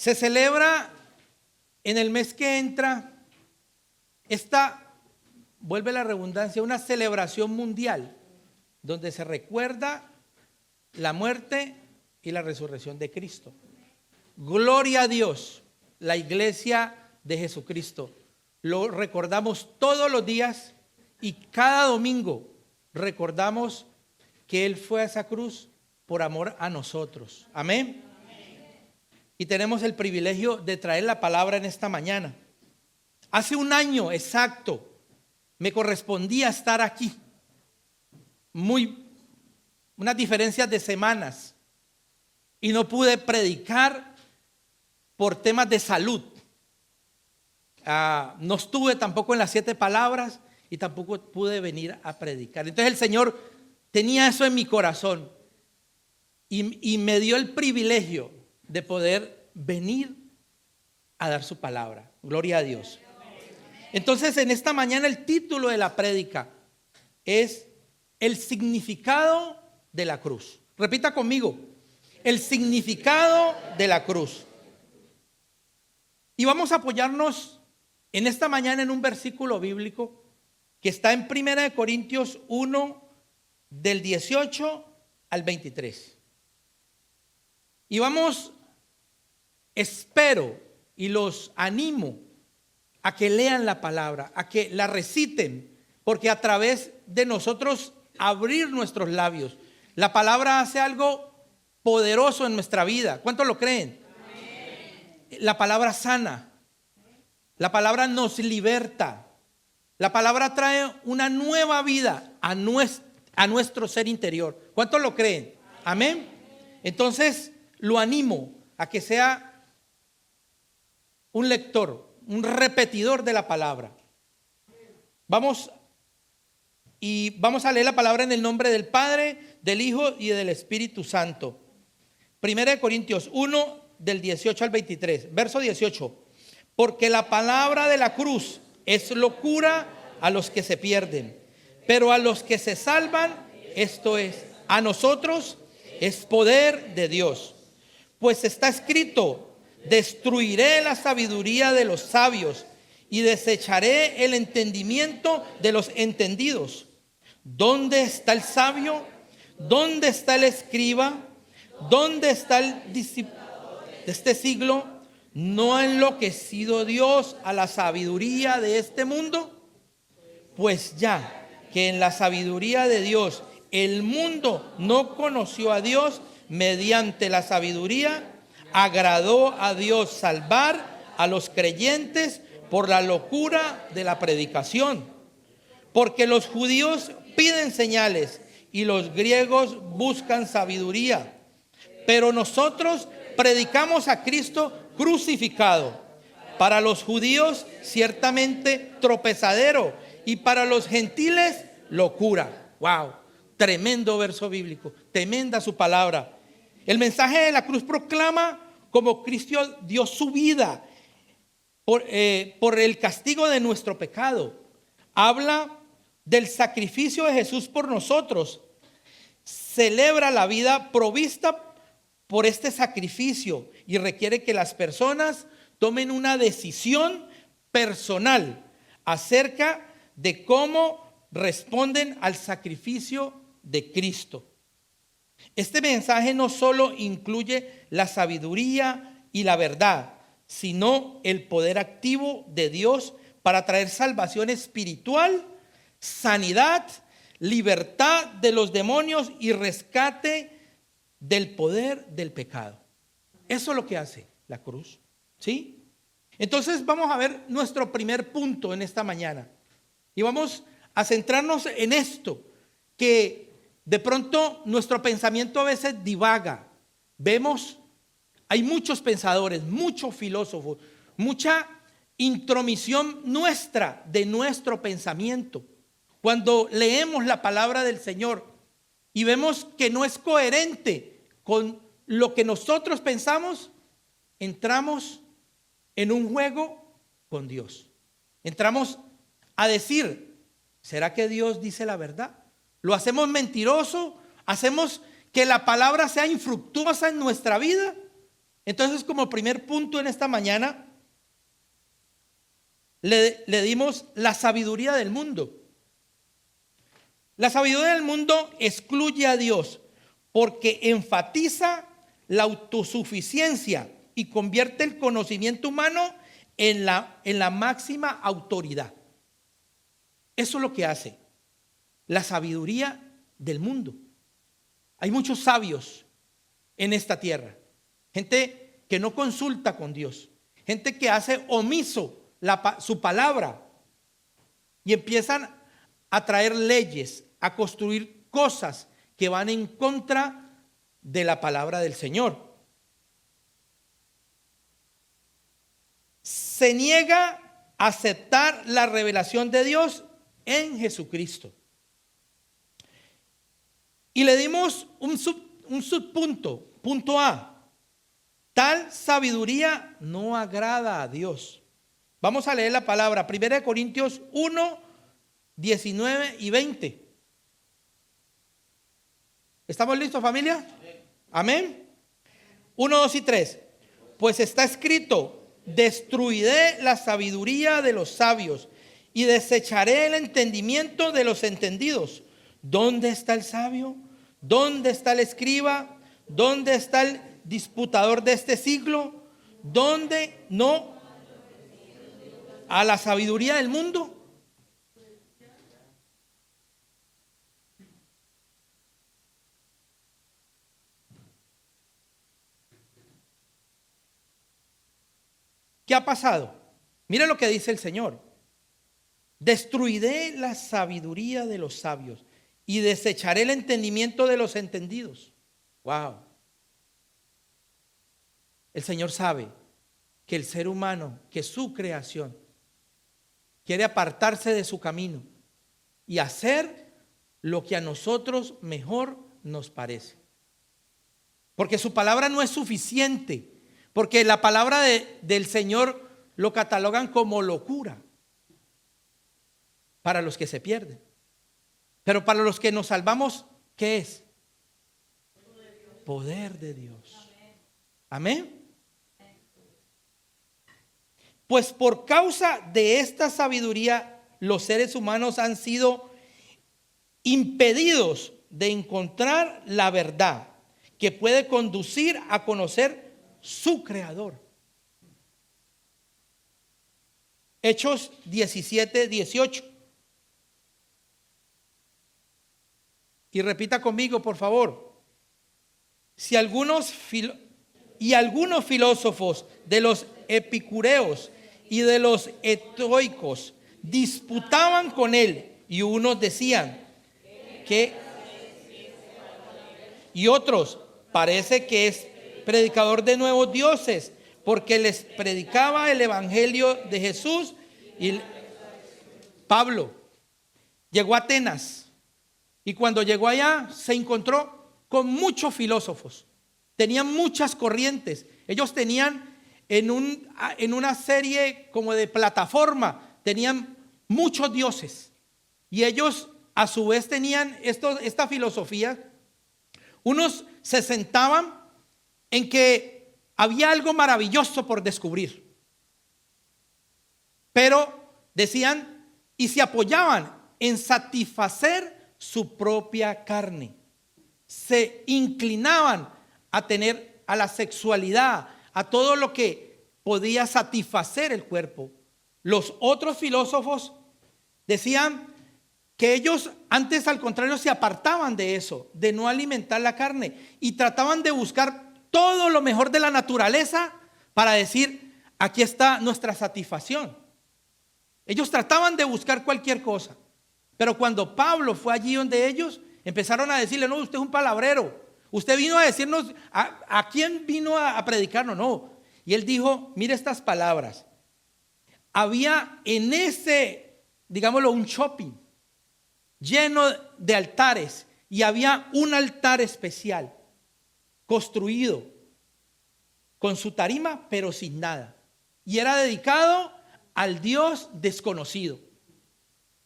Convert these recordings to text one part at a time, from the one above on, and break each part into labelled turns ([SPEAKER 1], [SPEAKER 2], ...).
[SPEAKER 1] Se celebra en el mes que entra vuelve la redundancia, una celebración mundial donde se recuerda la muerte y la resurrección de Cristo. Gloria a Dios, la iglesia de Jesucristo. Lo recordamos todos los días y cada domingo recordamos que Él fue a esa cruz por amor a nosotros. Amén. Y tenemos el privilegio de traer la palabra en esta mañana. Hace un año exacto me correspondía estar aquí. Unas diferencias de semanas. Y no pude predicar por temas de salud. No estuve tampoco en las 7 palabras y tampoco pude venir a predicar. Entonces el Señor tenía eso en mi corazón y me dio el privilegio de poder venir a dar su palabra. Gloria a Dios. Entonces en esta mañana el título de la prédica es el significado de la cruz. Repita conmigo, el significado de la cruz. Y vamos a apoyarnos en esta mañana en un versículo bíblico que está en 1 Corintios 1 del 18 al 23. Y espero y los animo a que lean la palabra, a que la reciten, porque a través de nosotros abrir nuestros labios, la palabra hace algo poderoso en nuestra vida. ¿Cuántos lo creen? Amén. La palabra sana, la palabra nos liberta, la palabra trae una nueva vida a nuestro ser interior. ¿Cuántos lo creen? Amén. Entonces lo animo a que sea un lector, un repetidor de la palabra. Vamos a leer la palabra en el nombre del Padre, del Hijo y del Espíritu Santo. 1 Corintios 1 del 18 al 23, verso 18. Porque la palabra de la cruz es locura a los que se pierden, pero a los que se salvan, esto es, a nosotros, es poder de Dios. Pues está escrito: destruiré la sabiduría de los sabios y desecharé el entendimiento de los entendidos. ¿Dónde está el sabio? ¿Dónde está el escriba? ¿Dónde está el discípulo de este siglo? ¿No ha enloquecido Dios a la sabiduría de este mundo? Pues ya que en la sabiduría de Dios el mundo no conoció a Dios, mediante la sabiduría agradó a Dios salvar a los creyentes por la locura de la predicación. Porque los judíos piden señales y los griegos buscan sabiduría. Pero nosotros predicamos a Cristo crucificado. Para los judíos ciertamente tropezadero y para los gentiles locura. Wow, tremendo verso bíblico, tremenda su palabra. El mensaje de la cruz proclama cómo Cristo dio su vida por el castigo de nuestro pecado. Habla del sacrificio de Jesús por nosotros. Celebra la vida provista por este sacrificio y requiere que las personas tomen una decisión personal acerca de cómo responden al sacrificio de Cristo. Este mensaje no solo incluye la sabiduría y la verdad, sino el poder activo de Dios para traer salvación espiritual, sanidad, libertad de los demonios y rescate del poder del pecado. Eso es lo que hace la cruz, ¿sí? Entonces vamos a ver nuestro primer punto en esta mañana y vamos a centrarnos en esto, que de pronto nuestro pensamiento a veces divaga. Hay muchos pensadores, muchos filósofos, mucha intromisión nuestra de nuestro pensamiento. Cuando leemos la palabra del Señor y vemos que no es coherente con lo que nosotros pensamos, entramos en un juego con Dios. Entramos a decir, ¿será que Dios dice la verdad? ¿Lo hacemos mentiroso? ¿Hacemos que la palabra sea infructuosa en nuestra vida? Entonces, como primer punto en esta mañana, le dimos la sabiduría del mundo. La sabiduría del mundo excluye a Dios porque enfatiza la autosuficiencia y convierte el conocimiento humano en la máxima autoridad. Eso es lo que hace la sabiduría del mundo. Hay muchos sabios en esta tierra, gente que no consulta con Dios, gente que hace omiso su palabra y empiezan a traer leyes, a construir cosas que van en contra de la palabra del Señor. Se niega a aceptar la revelación de Dios en Jesucristo. Y le dimos un subpunto, punto A. Tal sabiduría no agrada a Dios. Vamos a leer la palabra, 1 Corintios 1, 19 y 20. ¿Estamos listos, familia? Amén. 1, 2 y 3. Pues está escrito: destruiré la sabiduría de los sabios y desecharé el entendimiento de los entendidos. ¿Dónde está el sabio? ¿Dónde está el escriba? ¿Dónde está el disputador de este siglo? ¿Dónde no a la sabiduría del mundo? ¿Qué ha pasado? Mira lo que dice el Señor: destruiré la sabiduría de los sabios y desecharé el entendimiento de los entendidos. Wow. El Señor sabe que el ser humano, que su creación, quiere apartarse de su camino y hacer lo que a nosotros mejor nos parece. Porque su palabra no es suficiente. Porque la palabra del Señor lo catalogan como locura para los que se pierden. Pero para los que nos salvamos, ¿qué es? Poder de Dios. Amén. Pues por causa de esta sabiduría, los seres humanos han sido impedidos de encontrar la verdad que puede conducir a conocer su creador. Hechos 17, 18. Y repita conmigo, por favor. Si algunos filósofos de los epicureos y de los estoicos disputaban con él, y unos decían que, y otros, parece que es predicador de nuevos dioses, porque les predicaba el evangelio de Jesús. Y Pablo llegó a Atenas, y cuando llegó allá se encontró con muchos filósofos. Tenían muchas corrientes. Ellos tenían en una serie como de plataforma, tenían muchos dioses, y ellos a su vez tenían esta filosofía. Unos se sentaban en que había algo maravilloso por descubrir, pero decían y se apoyaban en satisfacer su propia carne. Se inclinaban a tener a la sexualidad, a todo lo que podía satisfacer el cuerpo. Los otros filósofos decían que ellos antes, al contrario, se apartaban de eso, de no alimentar la carne, y trataban de buscar todo lo mejor de la naturaleza para decir: aquí está nuestra satisfacción. Ellos trataban de buscar cualquier cosa. Pero cuando Pablo fue allí donde ellos, empezaron a decirle: no, usted es un palabrero. Usted vino a decirnos, ¿a quién vino a predicarnos? No. Y él dijo: mire estas palabras. Había en ese, digámoslo, un shopping lleno de altares, y había un altar especial construido con su tarima, pero sin nada, y era dedicado al Dios desconocido.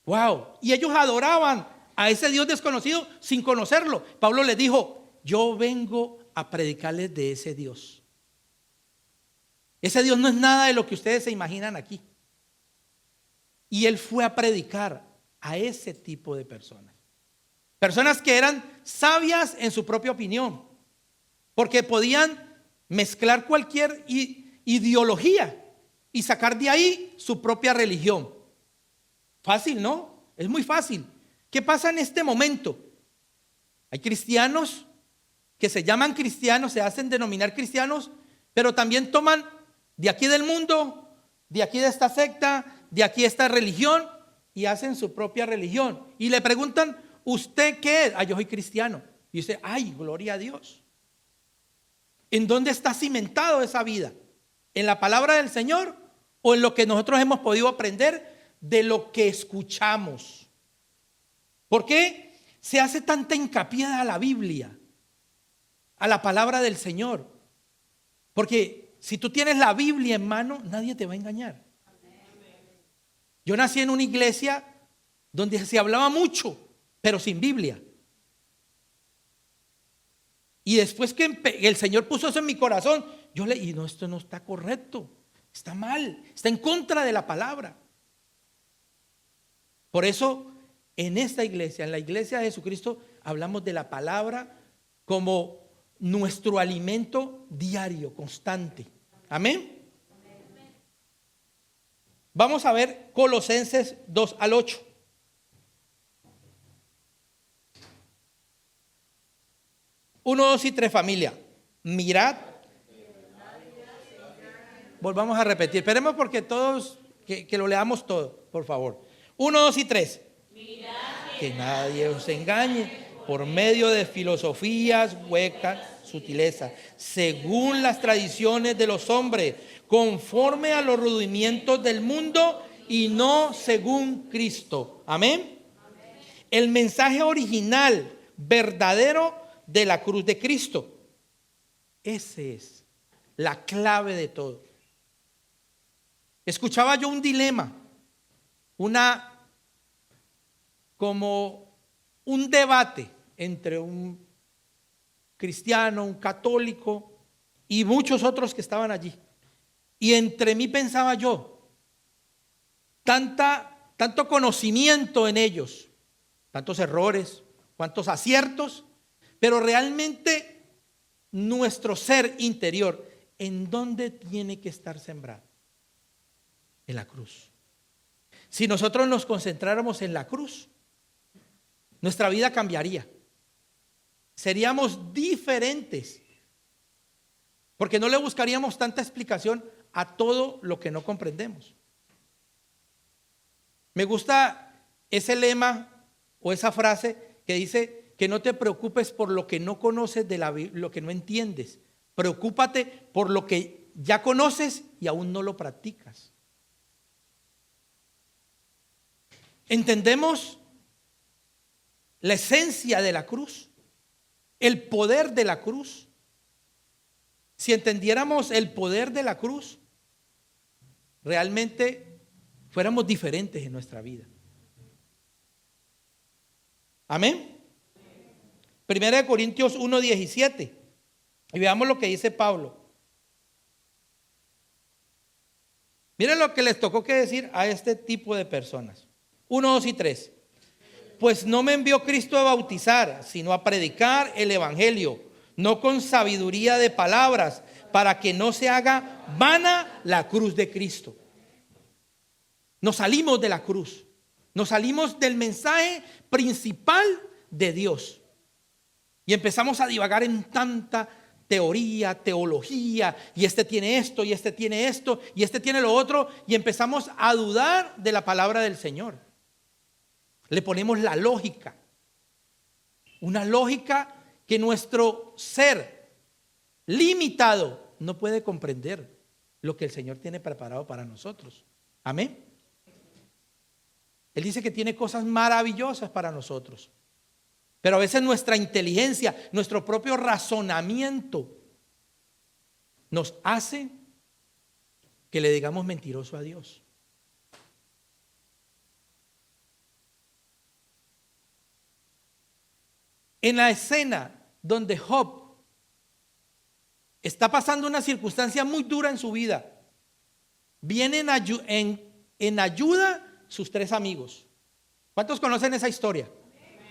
[SPEAKER 1] Wow. Y ellos adoraban a ese Dios desconocido sin conocerlo. Pablo les dijo: yo vengo a predicarles de ese Dios. Ese Dios no es nada de lo que ustedes se imaginan aquí. Y él fue a predicar a ese tipo de personas. Personas que eran sabias en su propia opinión, porque podían mezclar cualquier ideología y sacar de ahí su propia religión. Fácil, ¿no? Es muy fácil. ¿Qué pasa en este momento? Hay cristianos que se llaman cristianos, se hacen denominar cristianos, pero también toman de aquí del mundo, de aquí de esta secta, de aquí de esta religión, y hacen su propia religión. Y le preguntan, ¿usted qué es? Ah, yo soy cristiano. Y dice, ay, gloria a Dios. ¿En dónde está cimentado esa vida? ¿En la palabra del Señor o en lo que nosotros hemos podido aprender de lo que escuchamos? ¿Por qué se hace tanta hincapié a la Biblia, a la palabra del Señor? Porque si tú tienes la Biblia en mano, nadie te va a engañar. Yo nací en una iglesia donde se hablaba mucho, pero sin Biblia. Y después que el Señor puso eso en mi corazón, yo leí, no, esto no está correcto, está mal, está en contra de la palabra. Por eso, en esta iglesia, en la iglesia de Jesucristo, hablamos de la palabra como nuestro alimento diario, constante. Amén. Vamos a ver Colosenses 2 al 8. Uno, dos y tres, familia. Mirad. Volvamos a repetir. Esperemos porque todos, que lo leamos todo, por favor. Uno, dos y tres. Que nadie os engañe por medio de filosofías huecas, sutilezas, según las tradiciones de los hombres, conforme a los rudimientos del mundo y no según Cristo. Amén. El mensaje original, verdadero de la cruz de Cristo. Ese es la clave de todo. Escuchaba yo un dilema, como un debate entre un cristiano, un católico y muchos otros que estaban allí. Y entre mí pensaba yo, tanto conocimiento en ellos, tantos errores, cuantos aciertos, pero realmente nuestro ser interior, ¿en dónde tiene que estar sembrado? En la cruz. Si nosotros nos concentráramos en la cruz, nuestra vida cambiaría. Seríamos diferentes, porque no le buscaríamos tanta explicación a todo lo que no comprendemos. Me gusta ese lema o esa frase que dice que no te preocupes por lo que no conoces de lo que no entiendes. Preocúpate por lo que ya conoces y aún no lo practicas. ¿Entendemos la esencia de la cruz? El poder de la cruz. Si entendiéramos el poder de la cruz, realmente fuéramos diferentes en nuestra vida. Amén. Primera de Corintios 1:17. Y veamos lo que dice Pablo. Miren lo que les tocó que decir a este tipo de personas. 1, 2 y 3. Pues no me envió Cristo a bautizar, sino a predicar el evangelio, no con sabiduría de palabras, para que no se haga vana la cruz de Cristo. Nos salimos de la cruz, nos salimos del mensaje principal de Dios y empezamos a divagar en tanta teoría, teología, y este tiene esto, y este tiene esto, y este tiene lo otro, y empezamos a dudar de la palabra del Señor. Le ponemos la lógica, una lógica que nuestro ser limitado no puede comprender lo que el Señor tiene preparado para nosotros. Amén. Él dice que tiene cosas maravillosas para nosotros, pero a veces nuestra inteligencia, nuestro propio razonamiento nos hace que le digamos mentiroso a Dios. En la escena donde Job está pasando una circunstancia muy dura en su vida. Vienen en ayuda sus 3 amigos. ¿Cuántos conocen esa historia?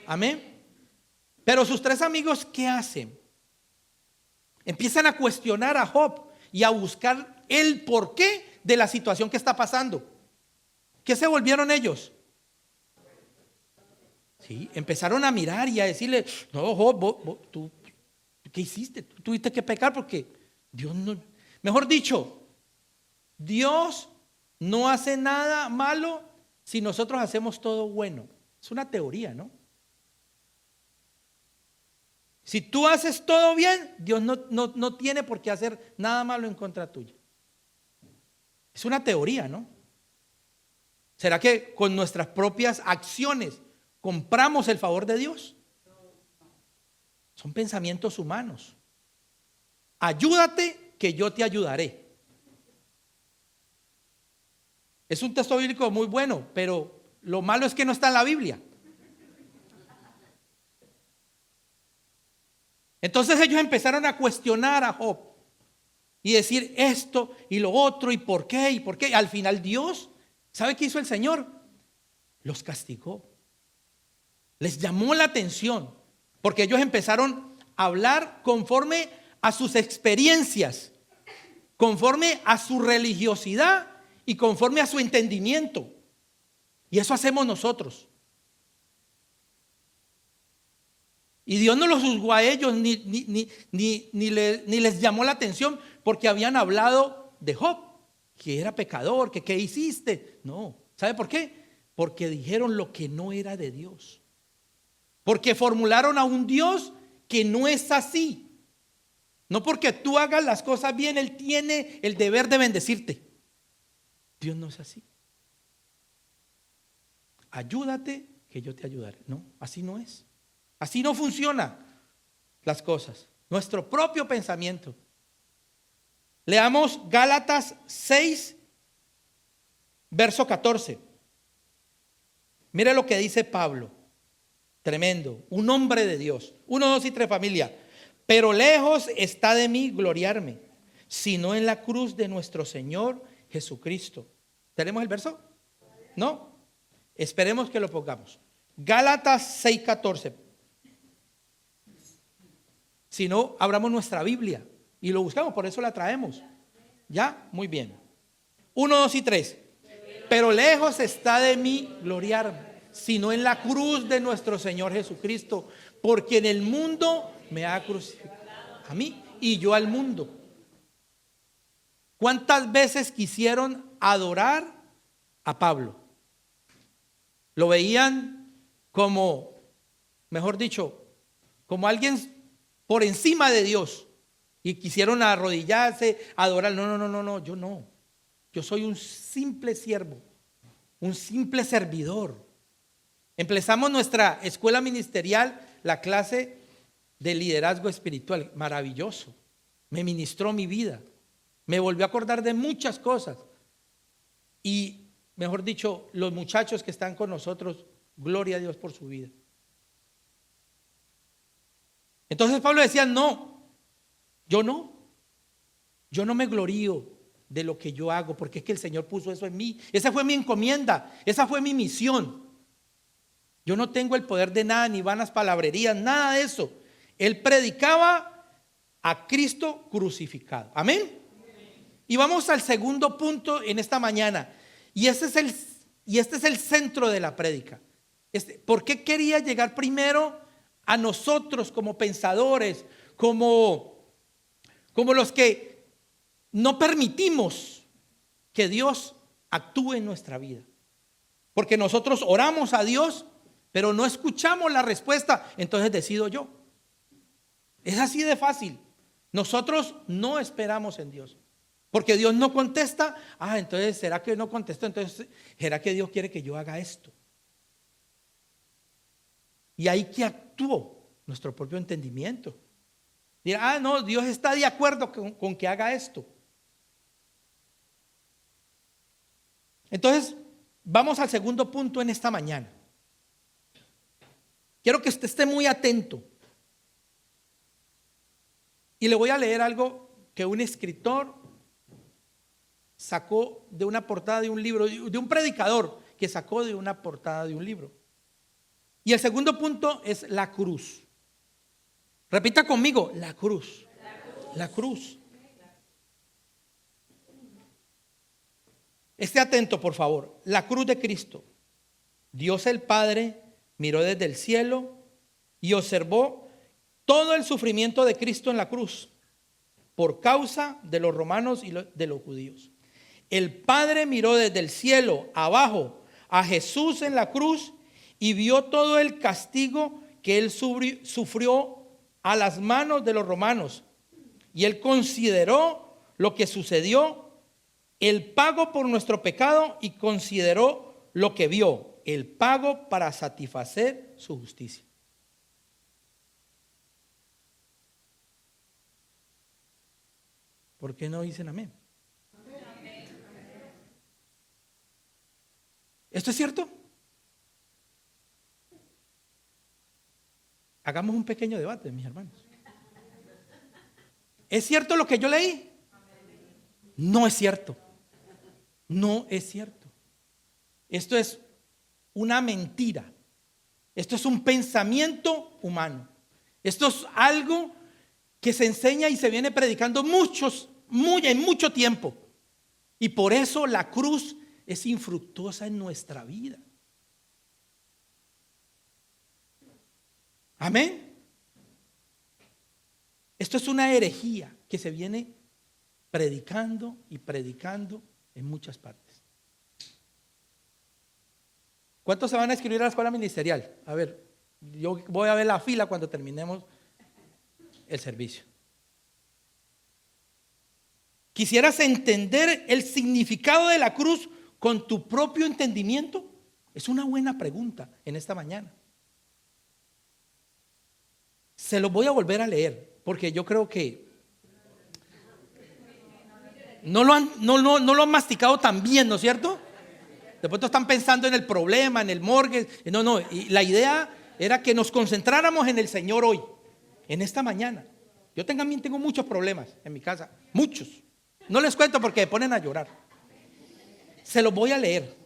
[SPEAKER 1] Amén. Pero sus 3 amigos, ¿qué hacen? Empiezan a cuestionar a Job y a buscar el porqué de la situación que está pasando. ¿Qué se volvieron ellos? Sí, empezaron a mirar y a decirle, no, Job, tú, ¿qué hiciste? Tú tuviste que pecar porque Dios no, mejor dicho, Dios no hace nada malo si nosotros hacemos todo bueno. Es una teoría, ¿no? Si tú haces todo bien, Dios no tiene por qué hacer nada malo en contra tuya. Es una teoría, ¿no? ¿Será que con nuestras propias acciones compramos el favor de Dios? Son pensamientos humanos. Ayúdate que yo te ayudaré. Es un texto bíblico muy bueno, pero lo malo es que no está en la Biblia. Entonces ellos empezaron a cuestionar a Job y decir esto y lo otro y por qué y por qué. Al final Dios, ¿sabe qué hizo el Señor? Los castigó. Les llamó la atención porque ellos empezaron a hablar conforme a sus experiencias, conforme a su religiosidad y conforme a su entendimiento. Y eso hacemos nosotros. Y Dios no los juzgó a ellos ni les llamó la atención porque habían hablado de Job, que era pecador, que qué hiciste. No, ¿sabe por qué? Porque dijeron lo que no era de Dios. Porque formularon a un Dios que no es así. No porque tú hagas las cosas bien, Él tiene el deber de bendecirte. Dios no es así. Ayúdate que yo te ayudaré. No, así no es. Así no funcionan las cosas. Nuestro propio pensamiento. Leamos Gálatas 6, verso 14. Mire lo que dice Pablo. Tremendo. Un hombre de Dios. 1, 2 y 3 familia. Pero lejos está de mí gloriarme, sino en la cruz de nuestro Señor Jesucristo. ¿Tenemos el verso? ¿No? Esperemos que lo pongamos. Gálatas 6, 14. Si no, abramos nuestra Biblia y lo buscamos, por eso la traemos. ¿Ya? Muy bien. 1, 2 y 3. Pero lejos está de mí gloriarme, sino en la cruz de nuestro Señor Jesucristo, porque en el mundo me ha crucificado a mí y yo al mundo. ¿Cuántas veces quisieron adorar a Pablo? Lo veían como, mejor dicho, como alguien por encima de Dios y quisieron arrodillarse, adorar. No, yo no. Yo soy un simple siervo, un simple servidor. Empezamos nuestra escuela ministerial, la clase de liderazgo espiritual. Maravilloso. Me ministró mi vida. Me volvió a acordar de muchas cosas. Y, mejor dicho, los muchachos que están con nosotros, gloria a Dios por su vida. Entonces Pablo decía, no, yo no me glorío de lo que yo hago, porque es que el Señor puso eso en mí. Esa fue mi encomienda, esa fue mi misión. Yo no tengo el poder de nada, ni vanas palabrerías, nada de eso. Él predicaba a Cristo crucificado. Amén. Y vamos al segundo punto en esta mañana. Y este es el centro de la prédica. ¿Por qué quería llegar primero a nosotros como pensadores, como los que no permitimos que Dios actúe en nuestra vida? Porque nosotros oramos a Dios, pero no escuchamos la respuesta, entonces decido yo. Es así de fácil. Nosotros no esperamos en Dios, porque Dios no contesta. Entonces, ¿será que no contestó? Entonces, ¿será que Dios quiere que yo haga esto? Y ahí que actuó nuestro propio entendimiento. Dirá, no, Dios está de acuerdo con que haga esto. Entonces, vamos al segundo punto en esta mañana. Quiero que usted esté muy atento. Y le voy a leer algo que un escritor sacó de una portada de un libro, de un predicador que sacó de una portada de un libro. Y el segundo punto es la cruz. Repita conmigo, la cruz. La cruz. Esté atento, por favor. La cruz de Cristo. Dios el Padre miró desde el cielo y observó todo el sufrimiento de Cristo en la cruz por causa de los romanos y de los judíos. El Padre miró desde el cielo abajo a Jesús en la cruz y vio todo el castigo que él sufrió a las manos de los romanos. Y él consideró lo que sucedió, el pago por nuestro pecado, y consideró lo que vio, el pago para satisfacer su justicia. ¿Por qué no dicen amén? ¿Esto es cierto? Hagamos un pequeño debate, mis hermanos. ¿Es cierto lo que yo leí? No es cierto. No es cierto. Esto es una mentira. Esto es un pensamiento humano. Esto es algo que se enseña y se viene predicando en mucho tiempo. Y por eso la cruz es infructuosa en nuestra vida. Amén. Esto es una herejía que se viene predicando y predicando en muchas partes. ¿Cuántos se van a inscribir a la escuela ministerial? A ver, yo voy a ver la fila cuando terminemos el servicio. ¿Quisieras entender el significado de la cruz con tu propio entendimiento? Es una buena pregunta en esta mañana. Se lo voy a volver a leer porque yo creo que no lo han masticado tan bien, ¿no es cierto? De pronto están pensando en el problema, en el morgue. No, y la idea era que nos concentráramos en el Señor hoy, en esta mañana. Yo también tengo muchos problemas en mi casa, muchos. No les cuento porque me ponen a llorar. Se los voy a leer.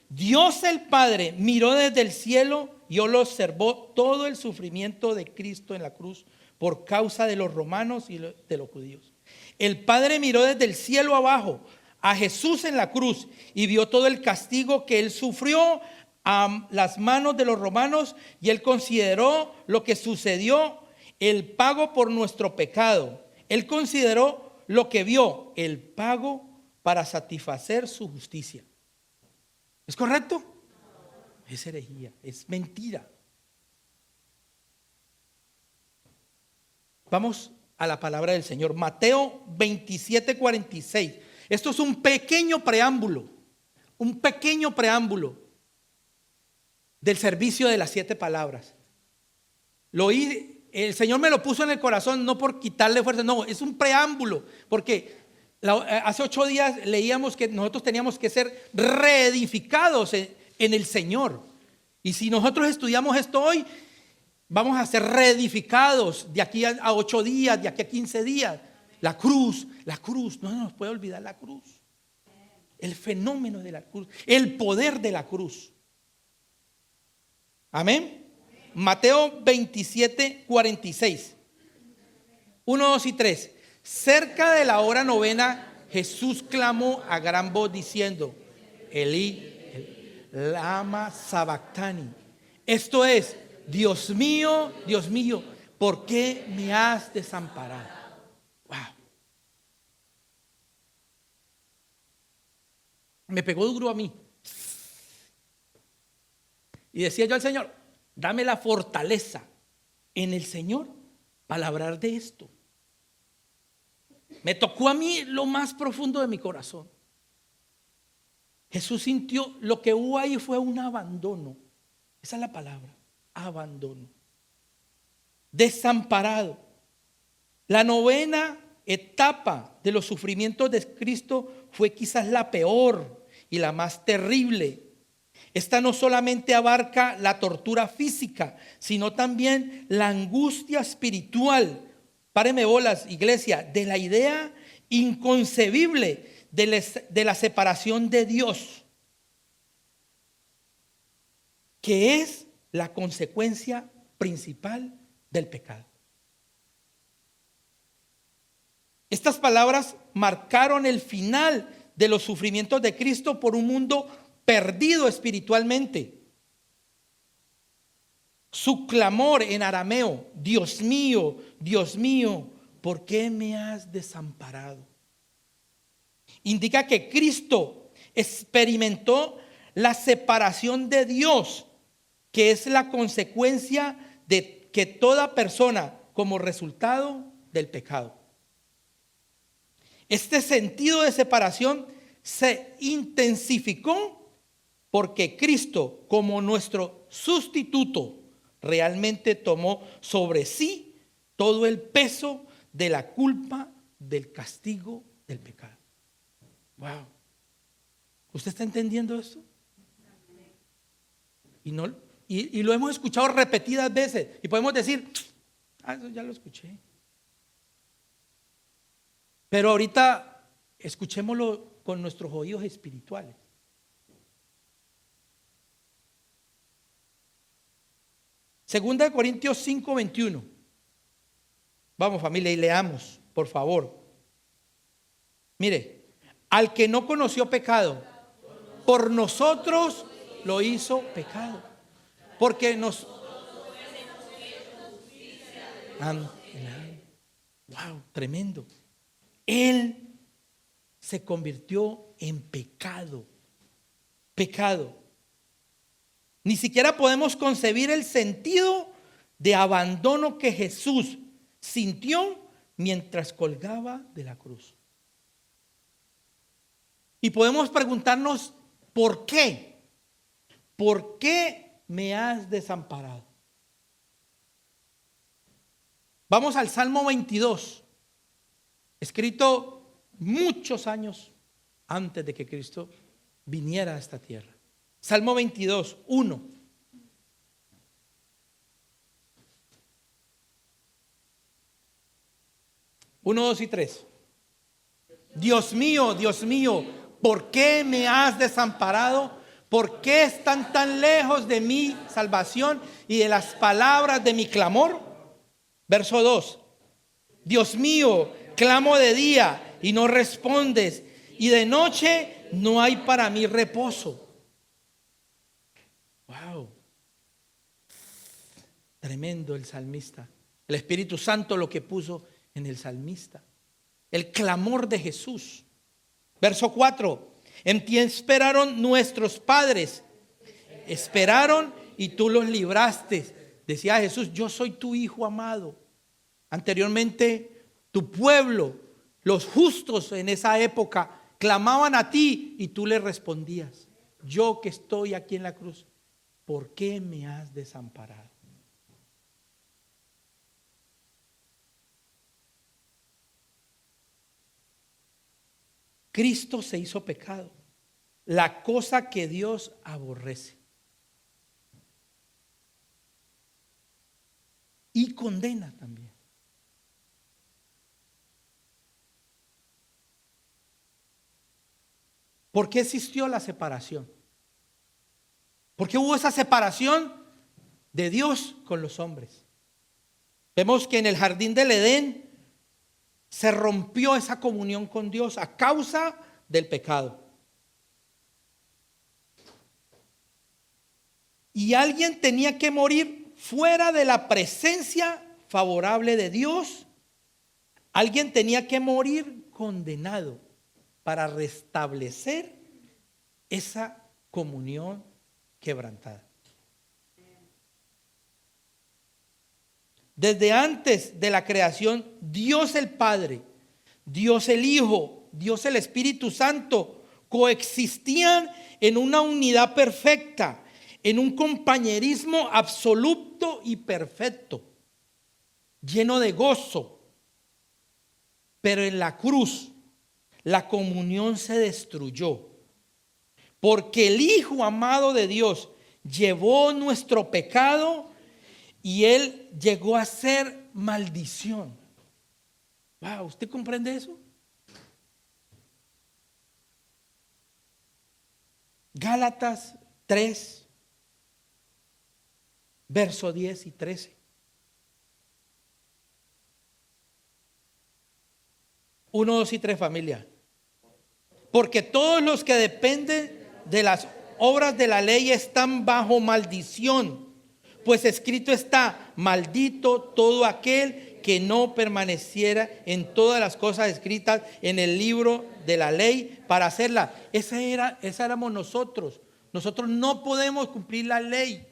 [SPEAKER 1] Dios el Padre miró desde el cielo y lo observó todo el sufrimiento de Cristo en la cruz por causa de los romanos y de los judíos. El Padre miró desde el cielo abajo a Jesús en la cruz y vio todo el castigo que él sufrió a las manos de los romanos, y él consideró lo que sucedió, el pago por nuestro pecado. Él consideró lo que vio, el pago para satisfacer su justicia. ¿Es correcto? Es herejía, es mentira. Vamos a la palabra del Señor. Mateo 27:46. Esto es un pequeño preámbulo del servicio de las 7 palabras. Lo oí, el Señor me lo puso en el corazón, no por quitarle fuerza, no, es un preámbulo, porque hace 8 días leíamos que nosotros teníamos que ser reedificados en el Señor. Y si nosotros estudiamos esto hoy, vamos a ser reedificados de aquí a 8 días, de aquí a 15 días. La cruz, no se nos puede olvidar la cruz. El fenómeno de la cruz, el poder de la cruz. Amén. Mateo 27:46. 1, 2 y 3. Cerca de la hora novena, Jesús clamó a gran voz diciendo: Elí, lama sabactani. Esto es: Dios mío, ¿por qué me has desamparado? Wow. Me pegó duro a mí. Y decía yo al Señor: dame la fortaleza en el Señor para hablar de esto. Me tocó a mí lo más profundo de mi corazón. Jesús sintió, lo que hubo ahí fue un abandono. Esa es la palabra, abandono. Desamparado. La novena etapa de los sufrimientos de Cristo fue quizás la peor y la más terrible. Esta no solamente abarca la tortura física, sino también la angustia espiritual Páreme bolas, iglesia, de la idea inconcebible de la separación de Dios, que es la consecuencia principal del pecado. Estas palabras marcaron el final de los sufrimientos de Cristo por un mundo perdido espiritualmente. Su clamor en arameo: Dios mío, ¿por qué me has desamparado?, indica que Cristo experimentó la separación de Dios, que es la consecuencia de que toda persona como resultado del pecado. Este sentido de separación se intensificó porque Cristo, como nuestro sustituto, realmente tomó sobre sí todo el peso de la culpa, del castigo, del pecado. Wow. ¿Usted está entendiendo esto? Y lo hemos escuchado repetidas veces y podemos decir: eso ya lo escuché. Pero ahorita escuchémoslo con nuestros oídos espirituales. Segunda de Corintios 5:21. Vamos, familia, y leamos, por favor. Mire, al que no conoció pecado, por nosotros lo hizo pecado, porque nos... Wow, tremendo. Él se convirtió en pecado. Pecado. Ni siquiera podemos concebir el sentido de abandono que Jesús sintió mientras colgaba de la cruz. Y podemos preguntarnos: ¿por qué? ¿Por qué me has desamparado? Vamos al Salmo 22, escrito muchos años antes de que Cristo viniera a esta tierra. Salmo 22, 1. Uno, dos y tres. Dios mío, ¿por qué me has desamparado? ¿Por qué están tan lejos de mi salvación y de las palabras de mi clamor? Verso 2. Dios mío, clamo de día y no respondes, y de noche no hay para mí reposo. Wow. Tremendo el salmista. El Espíritu Santo lo que puso en el salmista. El clamor de Jesús. Verso 4. En ti esperaron nuestros padres. Esperaron y tú los libraste. Decía Jesús: yo soy tu hijo amado. Anteriormente, tu pueblo, los justos en esa época, clamaban a ti y tú les respondías: yo que estoy aquí en la cruz, ¿por qué me has desamparado? Cristo se hizo pecado, la cosa que Dios aborrece y condena también. ¿Por qué existió la separación? ¿Por qué hubo esa separación de Dios con los hombres? Vemos que en el jardín del Edén se rompió esa comunión con Dios a causa del pecado. Y alguien tenía que morir fuera de la presencia favorable de Dios. Alguien tenía que morir condenado para restablecer esa comunión quebrantada. Desde antes de la creación, Dios el Padre, Dios el Hijo, Dios el Espíritu Santo coexistían en una unidad perfecta, en un compañerismo absoluto y perfecto, lleno de gozo. Pero en la cruz, la comunión se destruyó, porque el Hijo amado de Dios llevó nuestro pecado y Él llegó a ser maldición. Wow, ¿usted comprende eso? Gálatas 3, verso 10 y 13. 1, 2 y 3, familia. Porque todos los que dependen de las obras de la ley están bajo maldición. Pues escrito está: maldito todo aquel que no permaneciera en todas las cosas escritas en el libro de la ley para hacerla. Esa éramos nosotros. Nosotros no podemos cumplir la ley.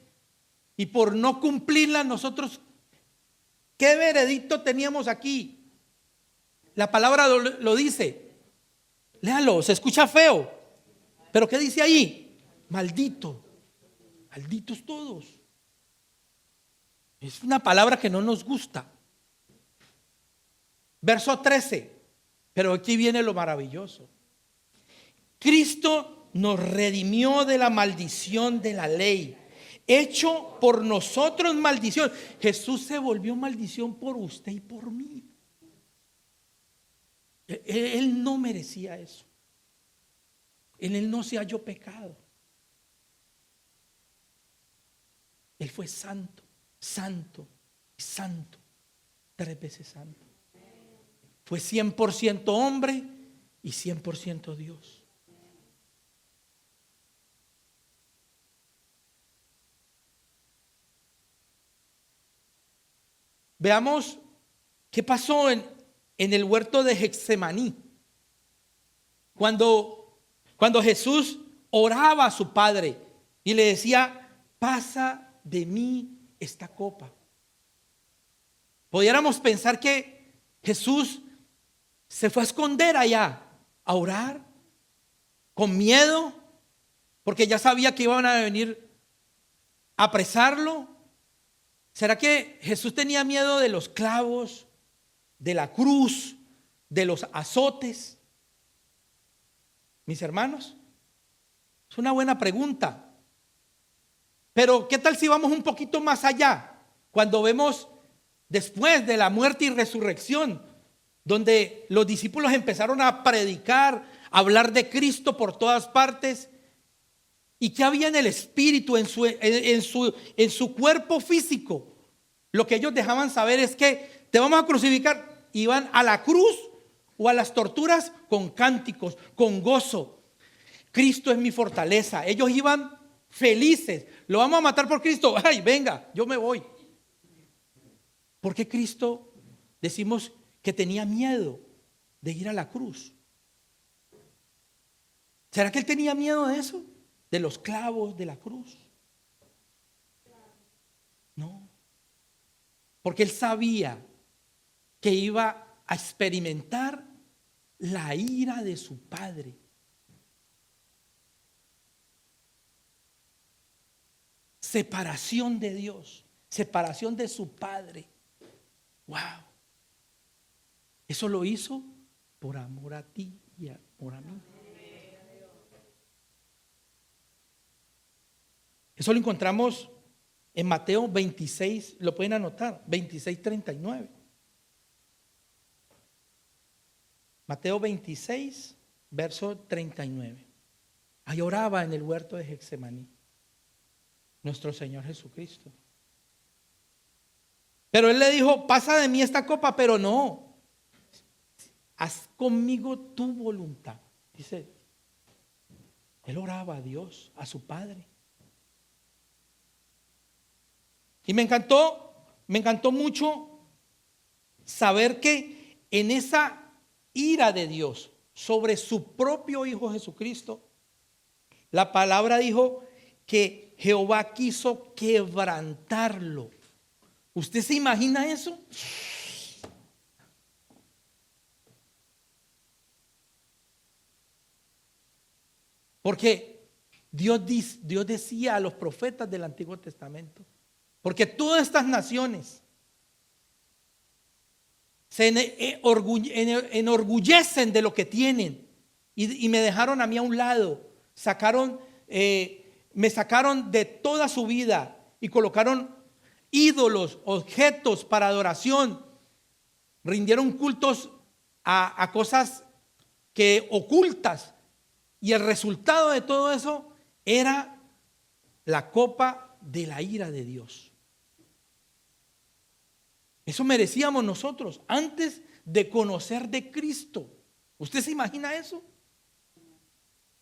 [SPEAKER 1] Y por no cumplirla nosotros, ¿qué veredicto teníamos aquí? La palabra lo dice. Léalo, se escucha feo. Pero ¿qué dice ahí? Maldito. Malditos todos. Es una palabra que no nos gusta. Verso 13. Pero aquí viene lo maravilloso. Cristo nos redimió de la maldición de la ley, hecho por nosotros maldición. Jesús se volvió maldición por usted y por mí. Él no merecía eso. En él no se halló pecado. Él fue santo, santo y santo, 3 veces santo. Fue 100% hombre y 100% Dios. Veamos qué pasó en el huerto de Getsemaní. Cuando Jesús oraba a su Padre y le decía: pasa de mí esta copa. Pudiéramos pensar que Jesús se fue a esconder allá, a orar, con miedo, porque ya sabía que iban a venir a apresarlo. ¿Será que Jesús tenía miedo de los clavos, de la cruz, de los azotes? Mis hermanos, es una buena pregunta. Pero ¿qué tal si vamos un poquito más allá? Cuando vemos después de la muerte y resurrección, donde los discípulos empezaron a predicar, a hablar de Cristo por todas partes. ¿Y qué había en el espíritu, en su cuerpo físico? Lo que ellos dejaban saber es que te vamos a crucificar. Iban a la cruz o a las torturas con cánticos, con gozo. Cristo es mi fortaleza. Ellos iban felices. Lo vamos a matar por Cristo. Ay, venga, yo me voy. Porque Cristo, decimos que tenía miedo de ir a la cruz. ¿Será que él tenía miedo de eso? De los clavos de la cruz. No. Porque él sabía que iba a experimentar la ira de su Padre. Separación de Dios, separación de su Padre. Wow. Eso lo hizo por amor a ti y por a mí. Eso lo encontramos en Mateo 26, lo pueden anotar, 26:39. Mateo 26, verso 39. Ahí oraba en el huerto de Getsemaní nuestro Señor Jesucristo. Pero él le dijo: pasa de mí esta copa, pero no, haz conmigo tu voluntad. Dice, él oraba a Dios, a su Padre. Y me encantó mucho saber que en esa ira de Dios sobre su propio Hijo Jesucristo, la palabra dijo que Jehová quiso quebrantarlo. ¿Usted se imagina eso? Porque Dios decía a los profetas del Antiguo Testamento, porque todas estas naciones se enorgullecen de lo que tienen y me dejaron a mí a un lado, me sacaron de toda su vida y colocaron ídolos, objetos para adoración, rindieron cultos a cosas que ocultas. Y el resultado de todo eso era la copa de la ira de Dios. Eso merecíamos nosotros antes de conocer de Cristo. ¿Usted se imagina eso?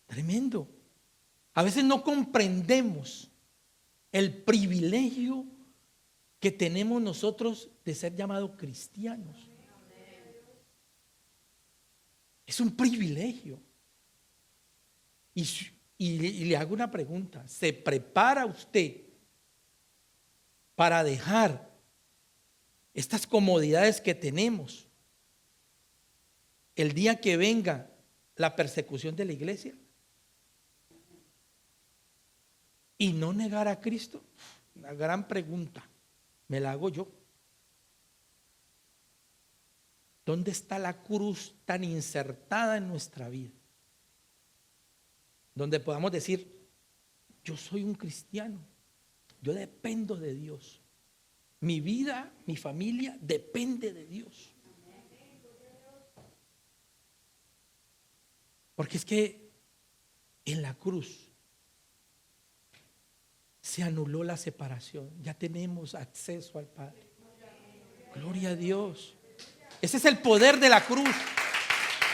[SPEAKER 1] Tremendo. A veces no comprendemos el privilegio que tenemos nosotros de ser llamados cristianos. Es un privilegio. Y le hago una pregunta. ¿Se prepara usted para dejar estas comodidades que tenemos el día que venga la persecución de la iglesia? ¿Y no negar a Cristo? Una gran pregunta. Me la hago yo. ¿Dónde está la cruz tan insertada en nuestra vida? Donde podamos decir, yo soy un cristiano, yo dependo de Dios. Mi vida, mi familia depende de Dios. Porque es que en la cruz se anuló la separación. Ya tenemos acceso al Padre. Gloria a Dios. Ese es el poder de la cruz.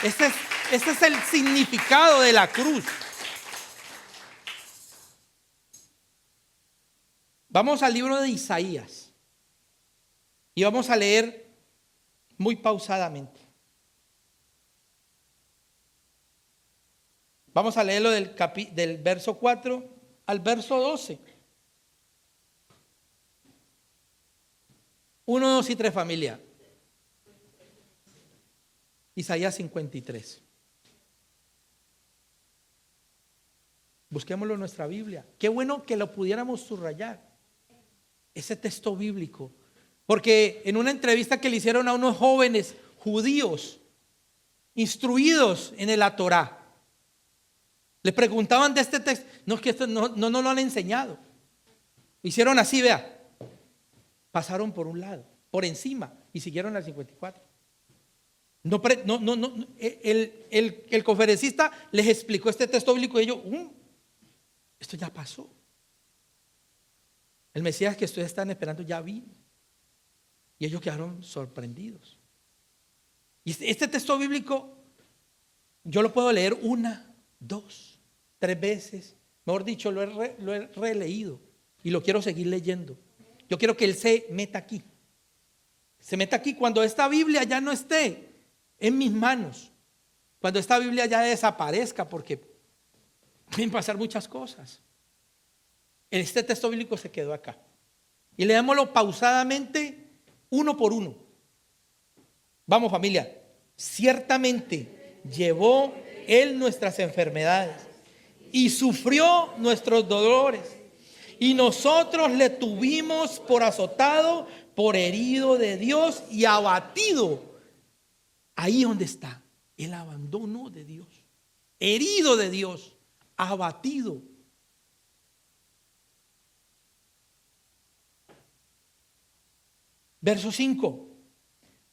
[SPEAKER 1] Ese es el significado de la cruz. Vamos al libro de Isaías y vamos a leer muy pausadamente. Vamos a leerlo del verso 4 al verso 12. 1, 2 y 3, familia. Isaías 53. Busquémoslo en nuestra Biblia. Qué bueno que lo pudiéramos subrayar. Ese texto bíblico. Porque en una entrevista que le hicieron a unos jóvenes judíos instruidos en la Torá, le preguntaban de este texto. No, es que esto no lo han enseñado. Hicieron así, vea. Pasaron por un lado, por encima, y siguieron al 54. El conferencista les explicó este texto bíblico y ellos, esto ya pasó. El Mesías que ustedes están esperando ya vino. Y ellos quedaron sorprendidos. Y este texto bíblico yo lo puedo leer 1, 2, 3 veces. Mejor dicho, lo he releído y lo quiero seguir leyendo. Yo quiero que Él se meta aquí. Se meta aquí cuando esta Biblia ya no esté en mis manos. Cuando esta Biblia ya desaparezca, porque pueden pasar muchas cosas. Este texto bíblico se quedó acá. Y leámoslo pausadamente, uno por uno. Vamos, familia. Ciertamente llevó Él nuestras enfermedades y sufrió nuestros dolores. Y nosotros le tuvimos por azotado, por herido de Dios y abatido. Ahí donde está el abandono de Dios. Herido de Dios, abatido. Verso 5.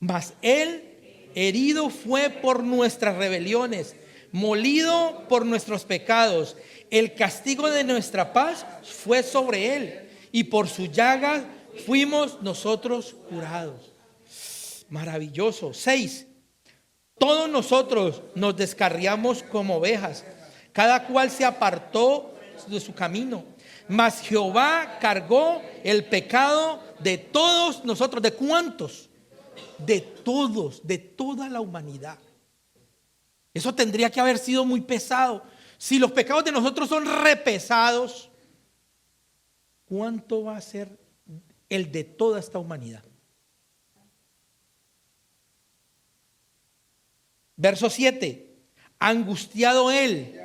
[SPEAKER 1] Mas Él herido fue por nuestras rebeliones, molido por nuestros pecados. El castigo de nuestra paz fue sobre Él, y por su llaga fuimos nosotros curados. Maravilloso. 6. Todos nosotros nos descarriamos como ovejas, cada cual se apartó de su camino. Mas Jehová cargó el pecado de todos nosotros. ¿De cuántos? De todos, de toda la humanidad. Eso tendría que haber sido muy pesado. Si los pecados de nosotros son repesados, ¿cuánto va a ser el de toda esta humanidad? Verso 7. Angustiado Él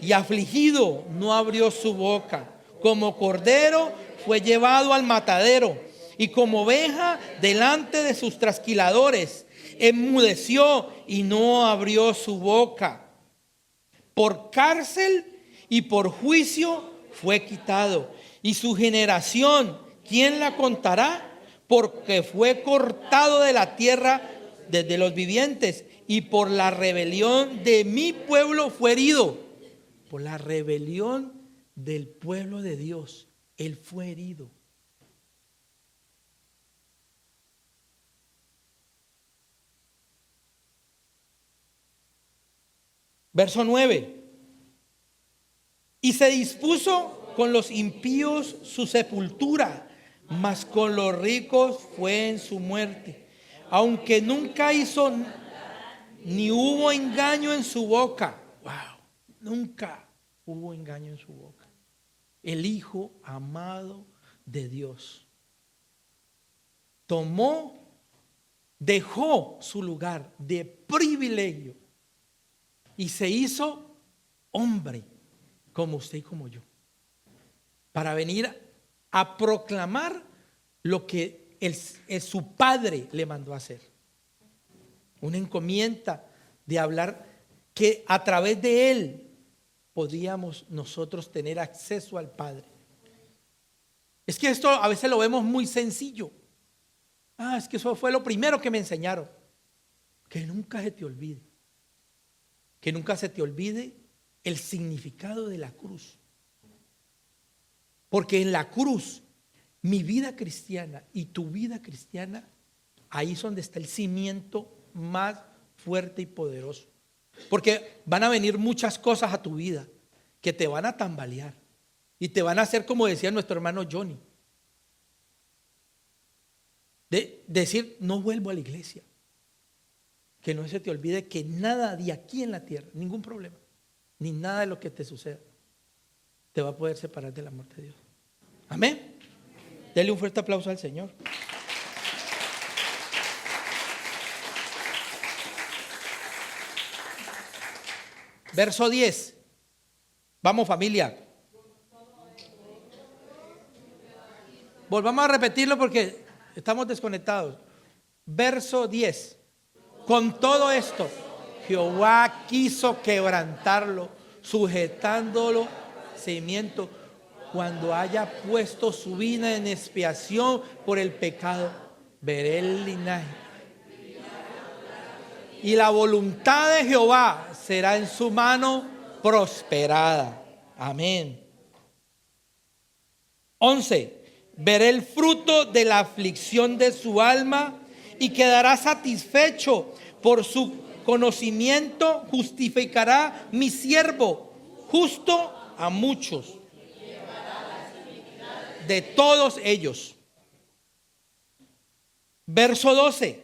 [SPEAKER 1] y afligido, no abrió su boca. Como cordero fue llevado al matadero, y como oveja delante de sus trasquiladores, enmudeció y no abrió su boca. Por cárcel y por juicio fue quitado. Y su generación, ¿quién la contará? Porque fue cortado de la tierra desde los vivientes, y por la rebelión de mi pueblo fue herido. Por la rebelión del pueblo de Dios, Él fue herido. Verso 9. Y se dispuso con los impíos su sepultura, mas con los ricos fue en su muerte. Aunque nunca hizo ni hubo engaño en su boca. Wow, nunca hubo engaño en su boca. El Hijo amado de Dios dejó su lugar de privilegio y se hizo hombre como usted y como yo, para venir a proclamar lo que su Padre le mandó a hacer. Una encomienda de hablar que a través de Él podíamos nosotros tener acceso al Padre. Es que esto a veces lo vemos muy sencillo. Es que eso fue lo primero que me enseñaron. Que nunca se te olvide. Que nunca se te olvide el significado de la cruz. Porque en la cruz, mi vida cristiana y tu vida cristiana, ahí es donde está el cimiento más fuerte y poderoso. Porque van a venir muchas cosas a tu vida que te van a tambalear y te van a hacer, como decía nuestro hermano Johnny, de decir: no vuelvo a la iglesia. Que no se te olvide que nada de aquí en la tierra, ningún problema, ni nada de lo que te suceda, te va a poder separar del amor de Dios. Amén. Dele un fuerte aplauso al Señor. Verso 10. Vamos, familia. Volvamos a repetirlo porque estamos desconectados. Verso 10. Con todo esto, Jehová quiso quebrantarlo, sujetándolo cimiento, cuando haya puesto su vida en expiación por el pecado. Veré el linaje. Y la voluntad de Jehová será en su mano prosperada. Amén. 11. Veré el fruto de la aflicción de su alma y quedará satisfecho. Por su conocimiento justificará mi siervo justo a muchos de todos ellos. Verso 12.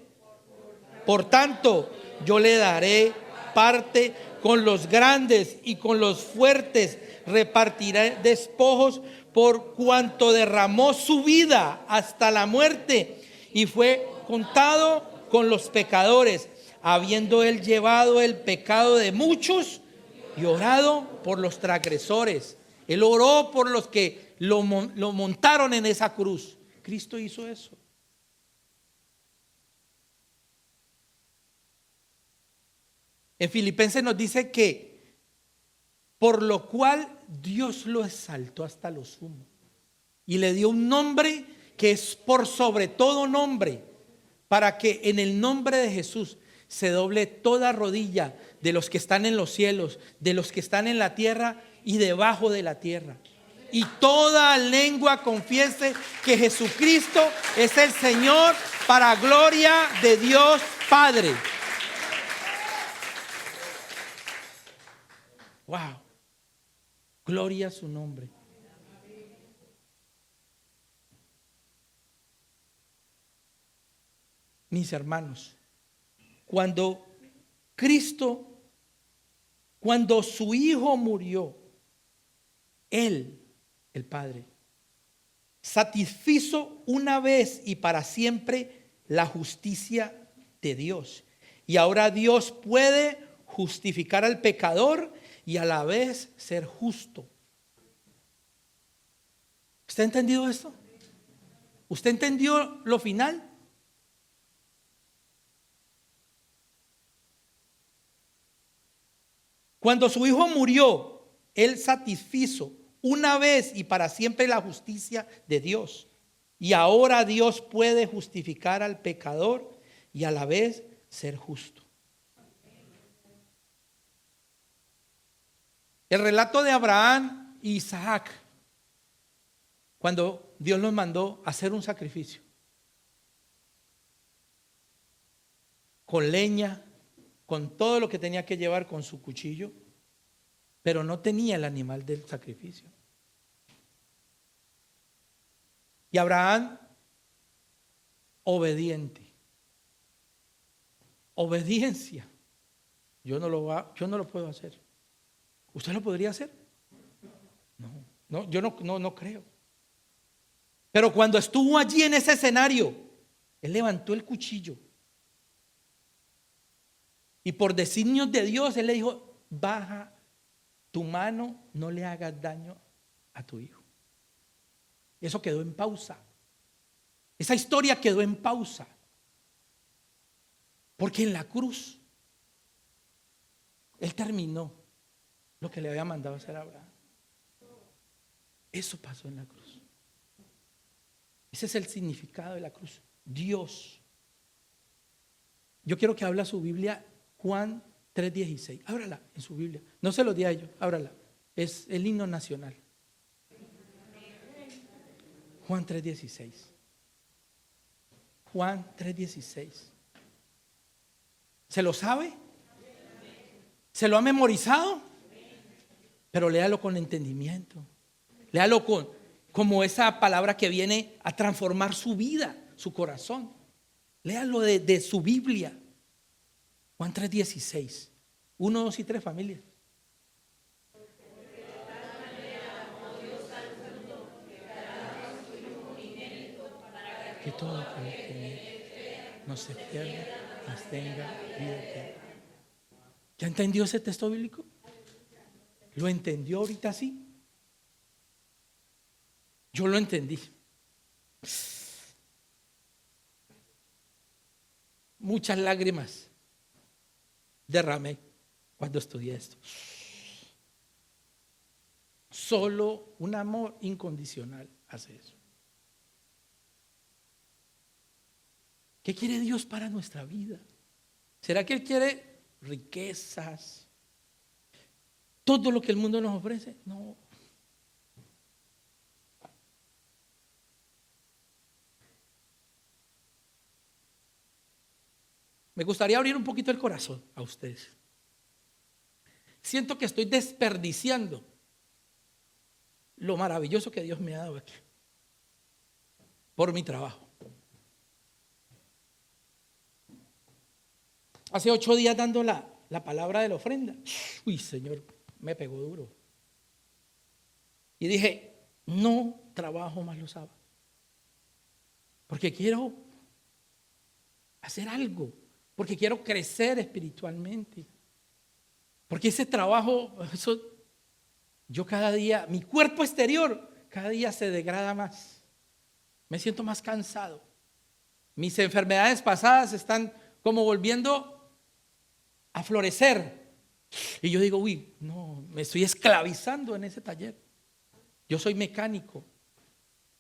[SPEAKER 1] Por tanto, yo le daré parte con los grandes y con los fuertes repartiré despojos, por cuanto derramó su vida hasta la muerte y fue contado con los pecadores, habiendo él llevado el pecado de muchos y orado por los transgresores. Él oró por los que lo montaron en esa cruz. Cristo hizo eso. En Filipenses nos dice que por lo cual Dios lo exaltó hasta lo sumo y le dio un nombre que es por sobre todo nombre, para que en el nombre de Jesús se doble toda rodilla de los que están en los cielos, de los que están en la tierra y debajo de la tierra. Y toda lengua confiese que Jesucristo es el Señor, para gloria de Dios Padre. Wow. Gloria a su nombre. Mis hermanos, cuando su Hijo murió, Él, el Padre, satisfizo una vez y para siempre la justicia de Dios. Y ahora Dios puede justificar al pecador y a la vez ser justo. ¿Usted ha entendido esto? ¿Usted entendió lo final? Cuando su Hijo murió, Él satisfizo una vez y para siempre la justicia de Dios. Y ahora Dios puede justificar al pecador y a la vez ser justo. El relato de Abraham y Isaac, cuando Dios los mandó a hacer un sacrificio, con leña, con todo lo que tenía que llevar, con su cuchillo, pero no tenía el animal del sacrificio. Y Abraham, obediente. Obediencia. Yo no lo puedo hacer. ¿Usted lo podría hacer? No, yo no creo. Pero cuando estuvo allí en ese escenario, él levantó el cuchillo. Y por designios de Dios, él le dijo: baja tu mano, no le hagas daño a tu hijo. Eso quedó en pausa. Esa historia quedó en pausa. Porque en la cruz, él terminó lo que le había mandado hacer a Abraham. Eso pasó en la cruz. Ese es el significado de la cruz. Dios. Yo quiero que hable su Biblia, Juan 3:16. Ábrala en su Biblia. No se lo di a ellos, ábrala. Es el himno nacional. Juan 3:16. Juan 3:16. ¿Se lo sabe? ¿Se lo ha memorizado? Pero léalo con entendimiento. Léalo como esa palabra que viene a transformar su vida, su corazón. Léalo de su Biblia. Juan 3:16. 1, 2 y 3, familia. Que todo aquel que no se pierda, mas tenga vida eterna. ¿Ya entendió ese texto bíblico? ¿Lo entendió ahorita sí? Yo lo entendí. Muchas lágrimas derramé cuando estudié esto. Solo un amor incondicional hace eso. ¿Qué quiere Dios para nuestra vida? ¿Será que Él quiere riquezas? ¿Todo lo que el mundo nos ofrece? No. Me gustaría abrir un poquito el corazón a ustedes. Siento que estoy desperdiciando lo maravilloso que Dios me ha dado aquí por mi trabajo. Hace 8 días dando la palabra de la ofrenda. Uy, Señor, me pegó duro. Y dije: no trabajo más los sábados, porque quiero hacer algo, porque quiero crecer espiritualmente. Porque ese trabajo, yo cada día, mi cuerpo exterior cada día se degrada más. Me siento más cansado. Mis enfermedades pasadas están como volviendo a florecer. Y yo digo: uy, no, me estoy esclavizando en ese taller. Yo soy mecánico,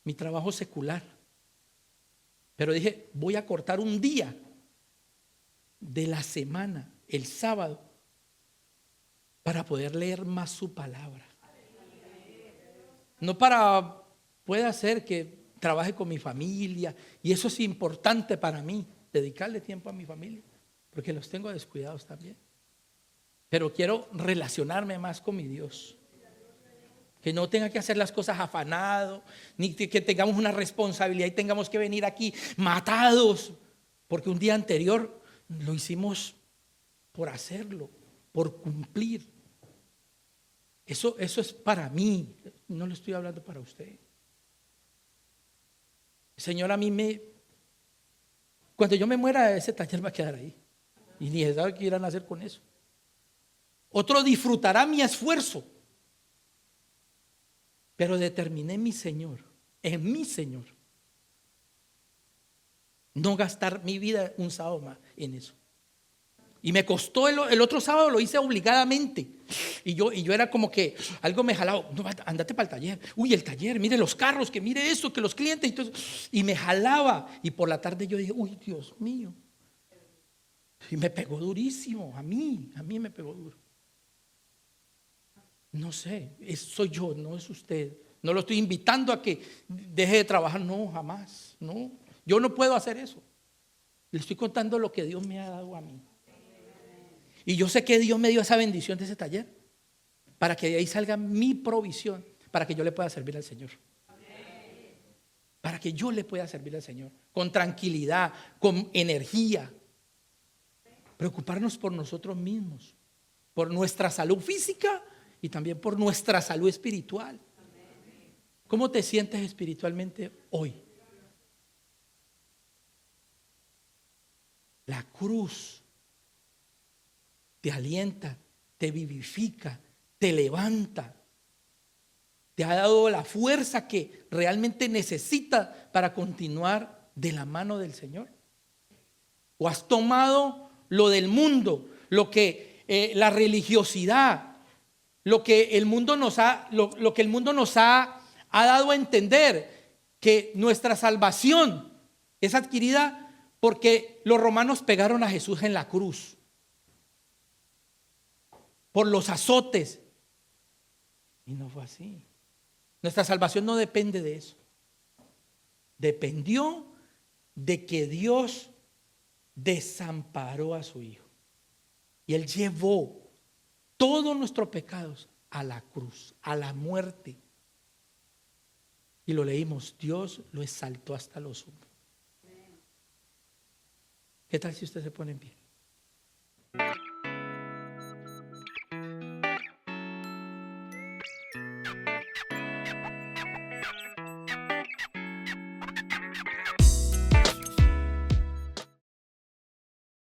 [SPEAKER 1] mi trabajo es secular. Pero dije: voy a cortar un día de la semana, el sábado, para poder leer más su palabra. No para, puede ser que trabaje con mi familia, y eso es importante para mí, dedicarle tiempo a mi familia, porque los tengo descuidados también. Pero quiero relacionarme más con mi Dios. Que no tenga que hacer las cosas afanado, ni que tengamos una responsabilidad y tengamos que venir aquí matados, porque un día anterior lo hicimos por hacerlo, por cumplir. Eso es para mí, no lo estoy hablando para usted. Señor, cuando yo me muera, ese taller va a quedar ahí. Y ni se sabe qué irán a hacer con eso. Otro disfrutará mi esfuerzo. Pero determiné en mi Señor, no gastar mi vida un sábado más en eso. Y me costó el otro sábado, lo hice obligadamente. Y yo era como que algo me jalaba: no, andate para el taller. Uy, el taller, mire los carros, que mire eso, que los clientes. Y me jalaba. Y por la tarde yo dije: uy, Dios mío. Y me pegó durísimo, a mí me pegó duro. No sé, soy yo, no es usted. No lo estoy invitando a que deje de trabajar, no, jamás, no. Yo no puedo hacer eso. Le estoy contando lo que Dios me ha dado a mí. Y yo sé que Dios me dio esa bendición de ese taller para que de ahí salga mi provisión, para que yo le pueda servir al Señor. Para que yo le pueda servir al Señor con tranquilidad, con energía. Preocuparnos por nosotros mismos, por nuestra salud física y también por nuestra salud espiritual. ¿Cómo te sientes espiritualmente hoy? La cruz te alienta, te vivifica, te levanta. Te ha dado la fuerza que realmente necesitas para continuar de la mano del Señor. ¿O has tomado lo del mundo, lo que la religiosidad, lo que el mundo nos ha, lo que el mundo nos ha dado a entender, que nuestra salvación es adquirida porque los romanos pegaron a Jesús en la cruz, por los azotes? Y no fue así. Nuestra salvación no depende de eso. Dependió de que Dios desamparó a su Hijo. Y Él llevó todos nuestros pecados a la cruz, a la muerte. Y lo leímos, Dios lo exaltó hasta lo sumo. ¿Qué tal si usted se pone en pie?